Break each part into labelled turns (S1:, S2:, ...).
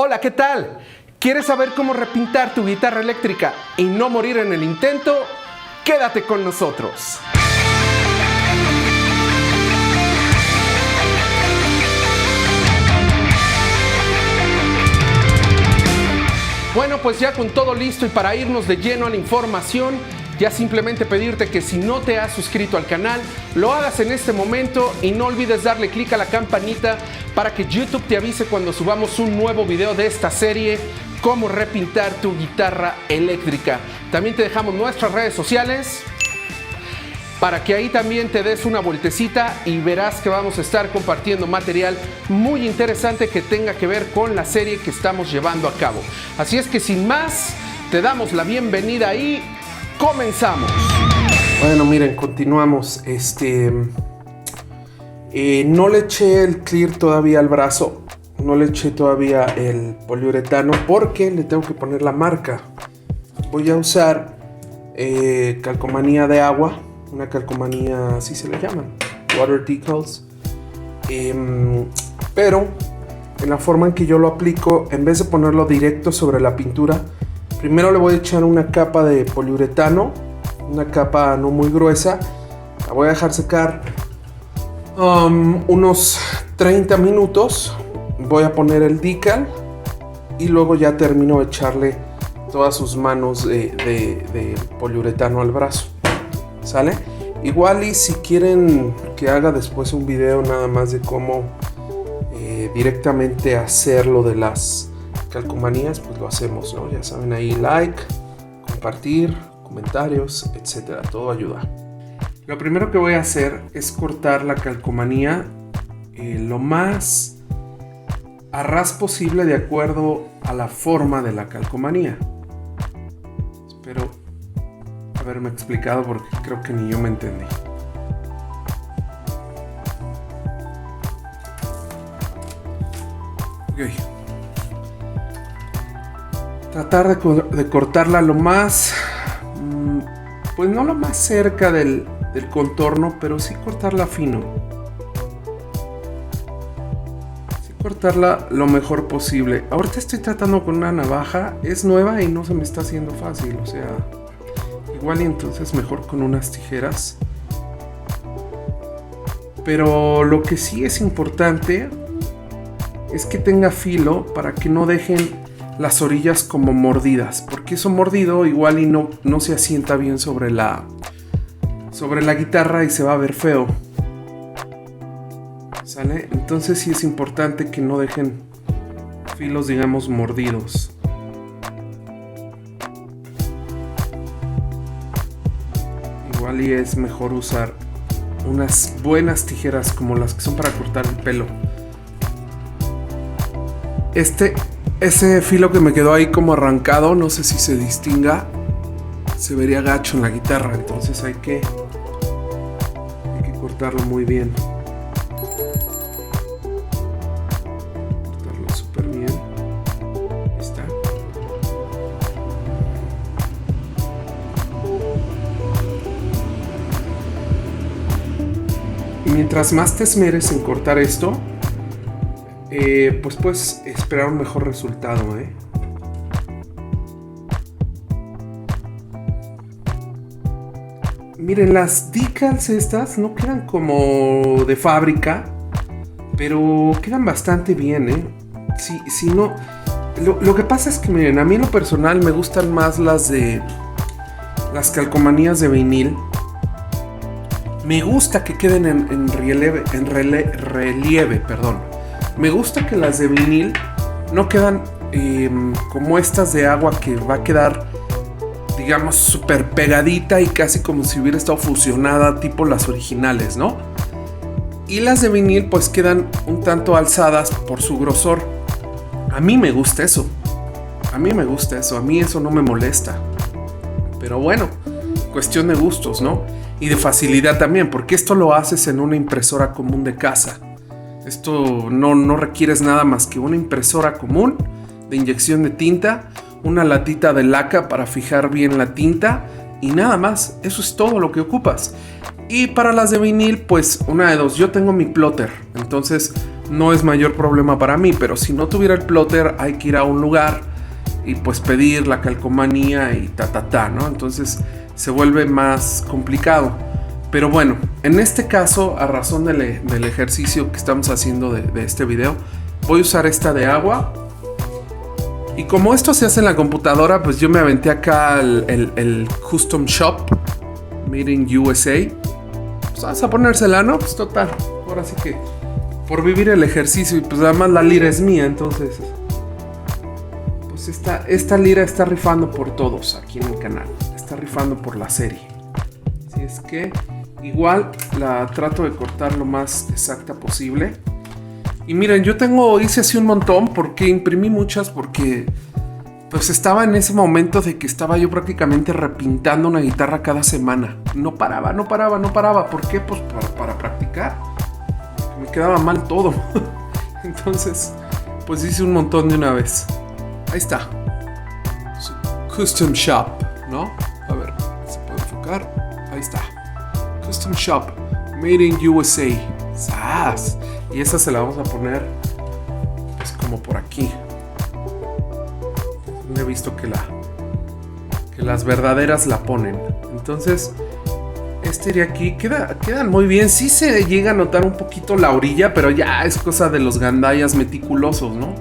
S1: Hola, ¿qué tal? ¿Quieres saber cómo repintar tu guitarra eléctrica y no morir en el intento? Quédate con nosotros. Bueno, pues ya con todo listo y para irnos de lleno a la información, ya simplemente pedirte que si no te has suscrito al canal, lo hagas en este momento y no olvides darle clic a la campanita para que YouTube te avise cuando subamos un nuevo video de esta serie, cómo repintar tu guitarra eléctrica. También te dejamos nuestras redes sociales para que ahí también te des una vueltecita y verás que vamos a estar compartiendo material muy interesante que tenga que ver con la serie que estamos llevando a cabo. Así es que sin más, te damos la bienvenida y comenzamos. Bueno, miren, continuamos. No le eché el clear todavía al brazo. No le eché todavía el poliuretano porque le tengo que poner la marca. Voy a usar calcomanía de agua. Una calcomanía, así se le llaman, water decals. Pero en la forma en que yo lo aplico, en vez de ponerlo directo sobre la pintura, primero le voy a echar una capa de poliuretano, una capa no muy gruesa. La voy a dejar secar unos 30 minutos. Voy a poner el decal y luego ya termino de echarle todas sus manos de poliuretano al brazo. ¿Sale? Igual y si quieren que haga después un video nada más de cómo directamente hacer lo de las calcomanías, pues lo hacemos, ¿no? Ya saben, ahí like, compartir, comentarios, etcétera, todo ayuda. Lo primero que voy a hacer es cortar la calcomanía lo más a ras posible de acuerdo a la forma de la calcomanía. Espero haberme explicado porque creo que ni yo me entendí. Ok. Tratar de cortarla lo más, pues no lo más cerca del contorno, pero sí cortarla fino. Sí cortarla lo mejor posible. Ahorita estoy tratando con una navaja, es nueva y no se me está haciendo fácil, o sea, igual y entonces mejor con unas tijeras. Pero lo que sí es importante es que tenga filo para que no dejen las orillas como mordidas, porque eso mordido igual y no se asienta bien sobre la guitarra y se va a ver feo. ¿Sale? Entonces sí es importante que no dejen filos, digamos, mordidos. Igual y es mejor usar unas buenas tijeras como las que son para cortar el pelo. Ese filo que me quedó ahí como arrancado, no sé si se distinga, se vería gacho en la guitarra, entonces hay que cortarlo muy bien. Cortarlo súper bien. Ahí está. Y mientras más te esmeres en cortar esto, pues puedes esperar un mejor resultado, Miren, las decals estas no quedan como de fábrica, pero quedan bastante bien, Si no, lo que pasa es que, miren, a mí en lo personal me gustan más las calcomanías de vinil. Me gusta que queden en relieve, perdón. Me gusta que las de vinil no quedan como estas de agua, que va a quedar, digamos, súper pegadita y casi como si hubiera estado fusionada, tipo las originales, ¿no? Y las de vinil pues quedan un tanto alzadas por su grosor. A mí me gusta eso. A mí eso no me molesta. Pero bueno, cuestión de gustos, ¿no? Y de facilidad también, porque esto lo haces en una impresora común de casa. Esto no requieres nada más que una impresora común de inyección de tinta, una latita de laca para fijar bien la tinta y nada más. Eso es todo lo que ocupas. Y para las de vinil, pues una de dos. Yo tengo mi plotter, entonces no es mayor problema para mí, pero si no tuviera el plotter hay que ir a un lugar y pues pedir la calcomanía y ¿no? Entonces se vuelve más complicado. Pero bueno, en este caso, a razón del ejercicio que estamos haciendo de este video, voy a usar esta de agua. Y como esto se hace en la computadora, pues yo me aventé acá el Custom Shop Made in USA. Pues vas a ponérsela, ¿no? Pues total, ahora sí que por vivir el ejercicio. Y pues además la lira es mía, entonces pues esta lira está rifando por todos aquí en el canal. Está rifando por la serie. Así es que igual la trato de cortar lo más exacta posible. Y miren, hice así un montón porque imprimí muchas, porque pues estaba en ese momento de que estaba yo prácticamente repintando una guitarra cada semana. No paraba. ¿Por qué? Pues para practicar. Me quedaba mal todo. Entonces, pues hice un montón de una vez. Ahí está. Custom Shop, ¿no? A ver, ¿se puede enfocar? Ahí está. Custom Shop Made in USA. ¡Sas! Y esa se la vamos a poner pues como por aquí. He visto que las verdaderas la ponen. Entonces este de aquí quedan muy bien. Sí se llega a notar un poquito la orilla, pero ya es cosa de los gandayas meticulosos, ¿no?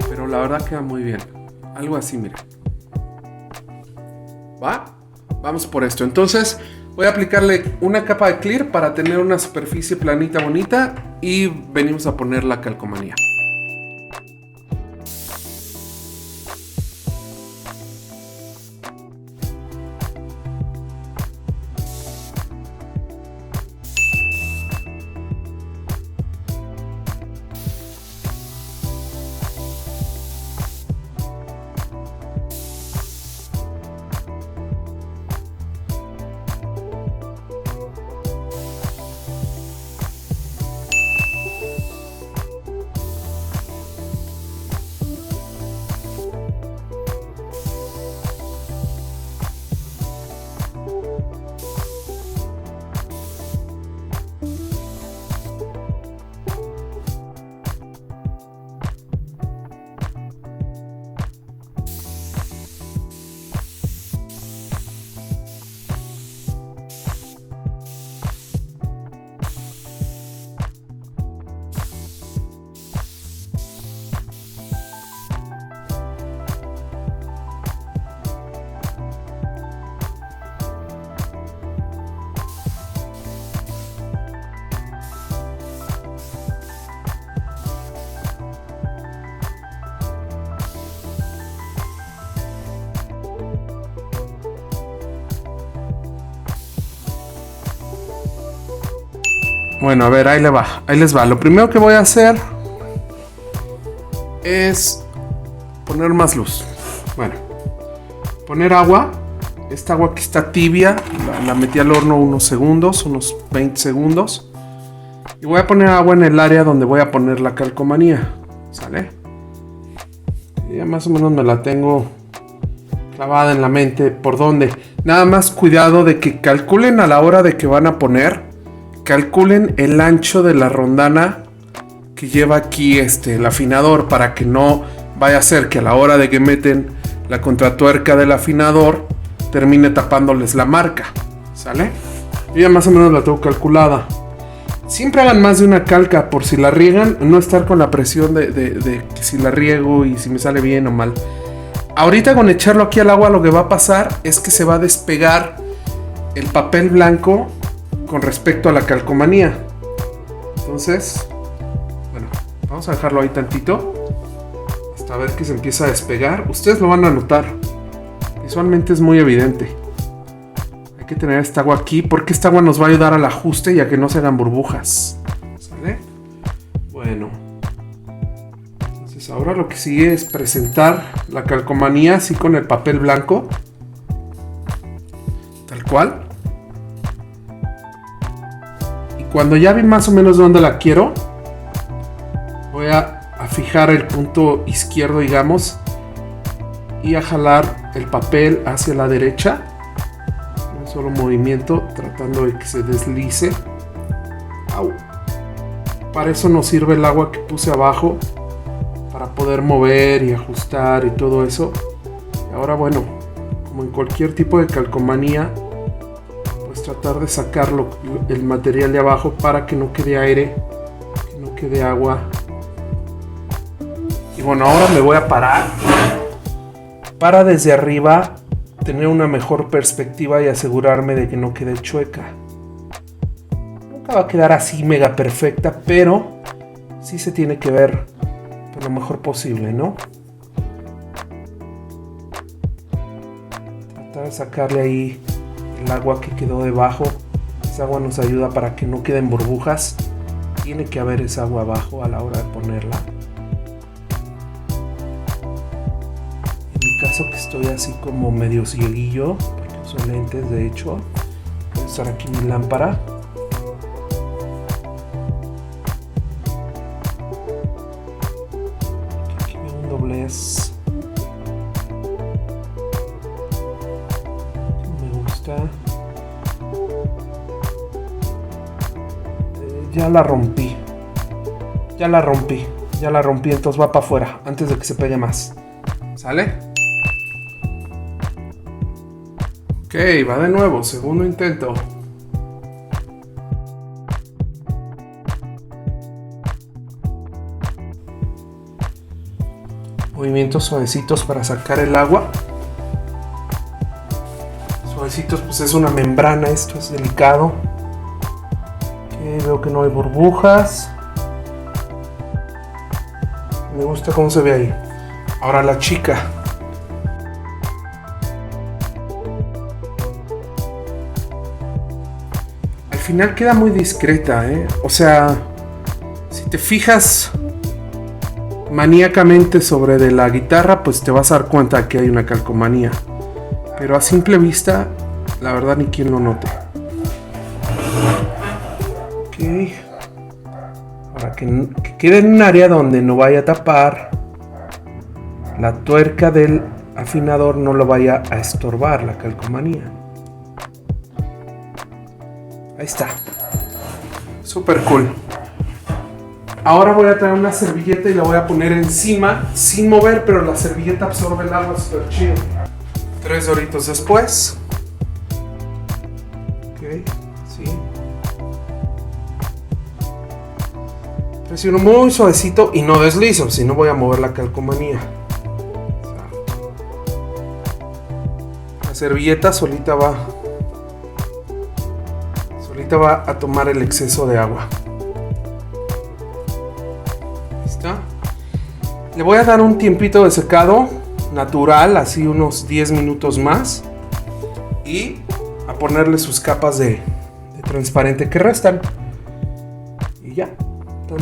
S1: Pero la verdad queda muy bien. Algo así, miren. ¿Va? Vamos por esto. Entonces voy a aplicarle una capa de clear para tener una superficie planita bonita y venimos a poner la calcomanía. Bueno, a ver, ahí les va. Lo primero que voy a hacer es poner más luz. Bueno, poner agua. Esta agua que está tibia, la metí al horno unos 20 segundos. Y voy a poner agua en el área donde voy a poner la calcomanía. ¿Sale? Y ya más o menos me la tengo clavada en la mente. ¿Por dónde? Nada más cuidado de que calculen a la hora de que van a poner. Calculen el ancho de la rondana que lleva aquí el afinador, para que no vaya a ser que a la hora de que meten la contratuerca del afinador termine tapándoles la marca. ¿Sale? Yo ya más o menos la tengo calculada. Siempre hagan más de una calca por si la riegan, no estar con la presión de que si la riego y si me sale bien o mal. Ahorita con echarlo aquí al agua lo que va a pasar es que se va a despegar el papel blanco con respecto a la calcomanía. Entonces, bueno, vamos a dejarlo ahí tantito hasta ver que se empieza a despegar. Ustedes lo van a notar. Visualmente es muy evidente. Hay que tener esta agua aquí porque esta agua nos va a ayudar al ajuste y a que no se hagan burbujas. ¿Sale? Bueno. Entonces ahora lo que sigue es presentar la calcomanía así con el papel blanco. Tal cual. Cuando ya vi más o menos dónde la quiero, voy a fijar el punto izquierdo, digamos, y a jalar el papel hacia la derecha. Un solo movimiento, tratando de que se deslice. ¡Au! para eso nos sirve el agua que puse abajo, para poder mover y ajustar y todo eso. Y ahora bueno, como en cualquier tipo de calcomanía, pues tratar de sacarlo, el material de abajo, para que no quede aire, que no quede agua. Y bueno, ahora me voy a parar para desde arriba tener una mejor perspectiva y asegurarme de que no quede chueca. Nunca va a quedar así mega perfecta, pero sí se tiene que ver lo mejor posible, ¿no? Tratar de sacarle ahí el agua que quedó debajo. Esa agua nos ayuda para que no queden burbujas. Tiene que haber esa agua abajo a la hora de ponerla. En mi caso, que estoy así como medio cieguillo, porque uso lentes, de hecho, voy a usar aquí mi lámpara. Aquí veo un doblez. Me gusta. Ya la rompí. Entonces va para afuera antes de que se pegue más. ¿Sale? Ok, va de nuevo, segundo intento. Movimientos suavecitos para sacar el agua. Suavecitos, pues es una membrana, esto es delicado. Ok, veo que no hay burbujas. Me gusta cómo se ve ahí. Ahora la chica. Al final queda muy discreta, ¿eh? O sea, si te fijas maníacamente sobre de la guitarra, pues te vas a dar cuenta que hay una calcomanía. Pero a simple vista, la verdad ni quien lo note. Ok. Ahora que quede en un área donde no vaya a tapar, la tuerca del afinador no lo vaya a estorbar la calcomanía. Ahí está. Super cool. Ahora voy a traer una servilleta y la voy a poner encima sin mover, pero la servilleta absorbe el agua super chido. 3 horitos después. Ok, sí. Presiono muy suavecito y no deslizo, si no voy a mover la calcomanía. La servilleta solita va a tomar el exceso de agua. ¿Está? Le voy a dar un tiempito de secado natural, así unos 10 minutos más, y a ponerle sus capas de transparente que restan. Y ya,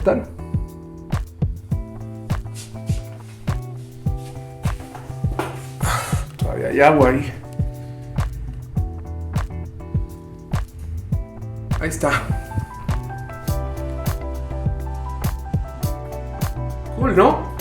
S1: tan. Todavía hay agua ahí. Ahí está. Cool, ¿no?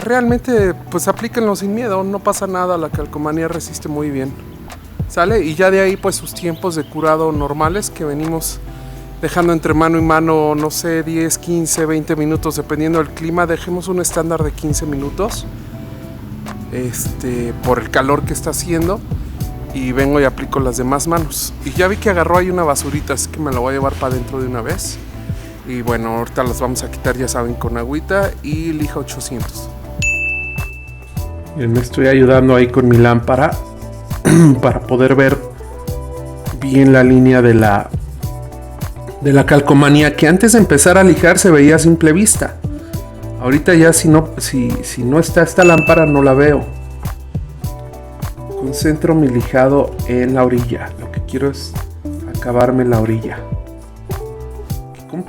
S1: Realmente pues aplíquenlo sin miedo, no pasa nada, la calcomanía resiste muy bien, ¿sale? Y ya de ahí pues sus tiempos de curado normales que venimos dejando entre mano y mano, no sé, 10, 15, 20 minutos dependiendo del clima. Dejemos un estándar de 15 minutos por el calor que está haciendo, y vengo y aplico las demás manos. Y ya vi que agarró ahí una basurita, así que me la voy a llevar para adentro de una vez. Y bueno, ahorita las vamos a quitar, ya saben, con agüita y lija 800. Bien, me estoy ayudando ahí con mi lámpara para poder ver bien la línea de la calcomanía, que antes de empezar a lijar se veía a simple vista. Ahorita ya si no está esta lámpara no la veo. Concentro mi lijado en la orilla, lo que quiero es acabarme la orilla. Con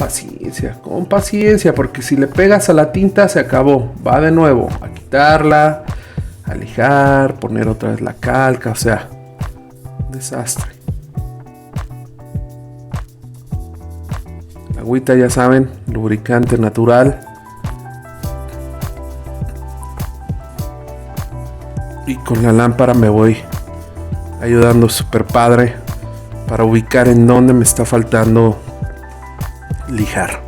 S1: paciencia, porque si le pegas a la tinta se acabó. Va de nuevo a quitarla, a lijar, poner otra vez la calca, o sea, un desastre. La agüita, ya saben, lubricante natural. Y con la lámpara me voy ayudando súper padre para ubicar en dónde me está faltando lijar.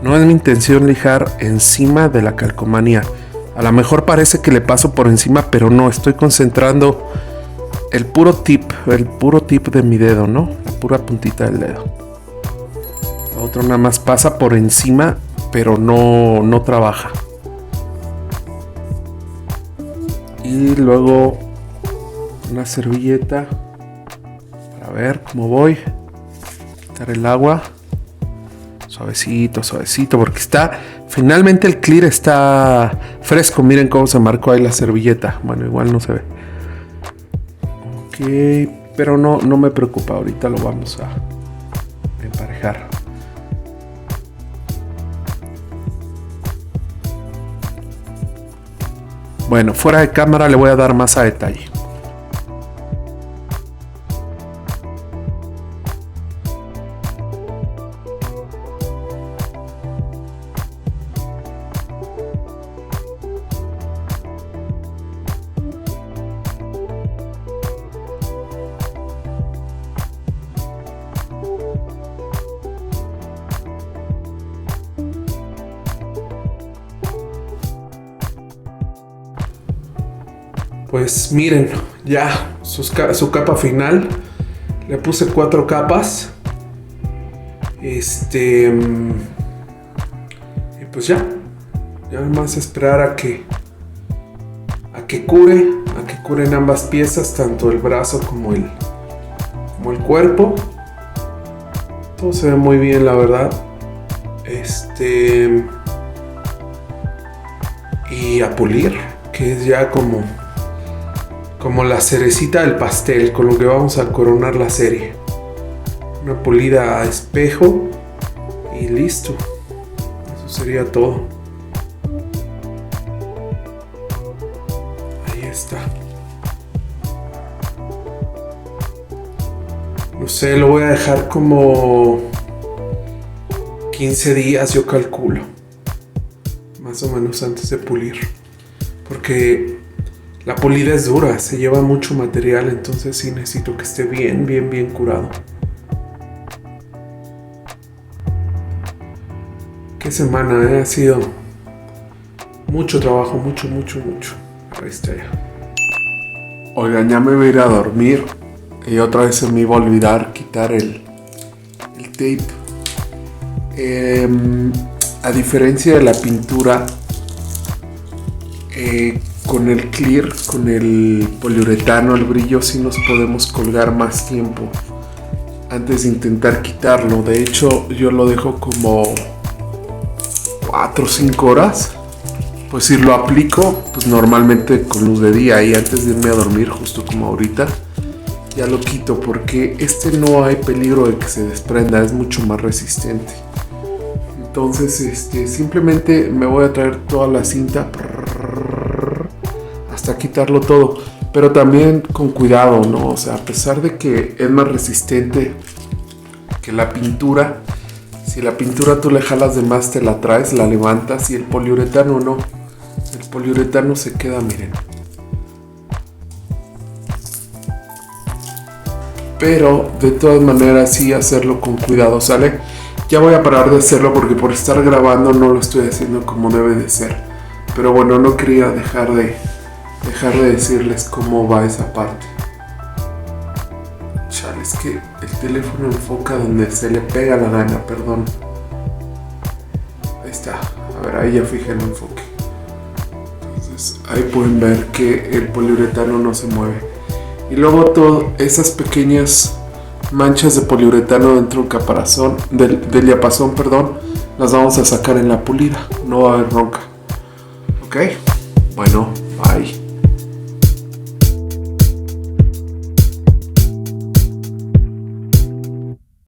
S1: No es mi intención lijar encima de la calcomanía. A lo mejor parece que le paso por encima, pero no, estoy concentrando el puro tip de mi dedo, ¿no? La pura puntita del dedo. Otro nada más pasa por encima, pero no trabaja. Y luego una servilleta para ver cómo voy. Quitar el agua. Suavecito, porque finalmente el clear está fresco. Miren cómo se marcó ahí la servilleta. Bueno, igual no se ve. Ok, pero no me preocupa. Ahorita lo vamos a emparejar. Bueno, fuera de cámara le voy a dar más a detalle. Pues miren, ya su capa final. Le puse 4 capas. Y pues ya nada más esperar a que curen ambas piezas, tanto el brazo como el cuerpo. Todo se ve muy bien, la verdad. Y a pulir, que es ya como la cerecita del pastel con lo que vamos a coronar la serie. Una pulida a espejo y listo. Eso sería todo. Ahí está. No sé, lo voy a dejar como 15 días, yo calculo. Más o menos antes de pulir. Porque la pulida es dura, se lleva mucho material, entonces sí necesito que esté bien curado. Qué semana, ha sido mucho trabajo, mucho. Ahí está ya. Oigan, ya me voy a ir a dormir y otra vez se me iba a olvidar quitar el tape. A diferencia de la pintura, con el clear, con el poliuretano, el brillo, sí nos podemos colgar más tiempo antes de intentar quitarlo. De hecho, yo lo dejo como 4 o 5 horas. Pues si lo aplico, pues normalmente con luz de día y antes de irme a dormir, justo como ahorita, ya lo quito porque no hay peligro de que se desprenda, es mucho más resistente. Entonces, simplemente me voy a traer toda la cinta hasta quitarlo todo, pero también con cuidado, ¿no? O sea, a pesar de que es más resistente que la pintura, si la pintura tú le jalas de más, te la traes, la levantas, y el poliuretano no. El poliuretano se queda, miren. Pero de todas maneras sí hacerlo con cuidado, ¿sale? Ya voy a parar de hacerlo porque por estar grabando no lo estoy haciendo como debe de ser. Pero bueno, no quería dejar de decirles cómo va esa parte. Chale, es que el teléfono enfoca donde se le pega la gana, perdón. Ahí está. A ver, ahí ya fijé el enfoque. Entonces ahí pueden ver que el poliuretano no se mueve. Y luego todas esas pequeñas manchas de poliuretano dentro del caparazón, del diapasón, perdón, las vamos a sacar en la pulida. No va a haber bronca. ¿Ok? Bueno, bye.